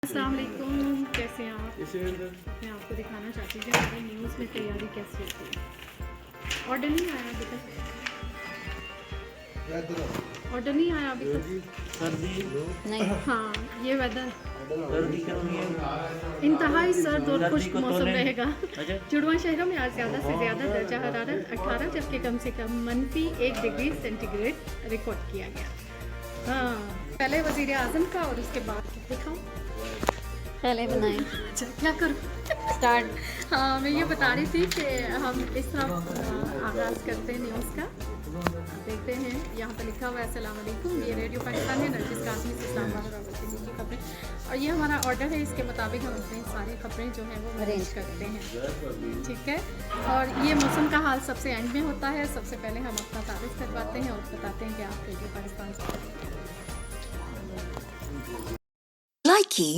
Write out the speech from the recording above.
अस्सलाम वालेकुम, कैसे हैं आप? मैं आपको दिखाना चाहती हूँ कि हमारी न्यूज़ में तैयारी कैसी होती है। ऑर्डर नहीं आया अभी तक, ऑर्डर नहीं आया अभी तक। सर्दी नहीं। हाँ, ये वेदर सर्दी क्यों नहीं है? इंतहाई सर्द और सर्दी खुश्क को मौसम तोले। रहेगा। अच्छा। जुड़वा शहरों में आज ज़्यादा से ज़्यादा दर्जा हरारत 18 जबकि कम से कम -1 डिग्री सेंटीग्रेड रिकॉर्ड किया गया। हाँ, पहले वज़ीर आज़म का और उसके बाद दिखाओ। पहले बनाए अच्छा, क्या करूँ? स्टार्ट। हाँ, मैं ये बता रही थी कि हम इस तरह आगाज़ करते हैं न्यूज़ का। देखते हैं, यहाँ पे लिखा हुआ है अस्सलाम वालेकुम, ये रेडियो पाकिस्तान है, नरगिस कासमी से इस्लामाबाद और रावलपिंडी की खबरें। और ये हमारा ऑर्डर है, इसके मुताबिक हम अपनी सारी खबरें जो हैं वो अरेंज करते हैं, ठीक है। और ये मौसम का हाल सबसे एंड में होता है। सबसे पहले हम अपना तारीफ करवाते हैं और बताते हैं कि आप रेडियो पाकिस्तान से Likey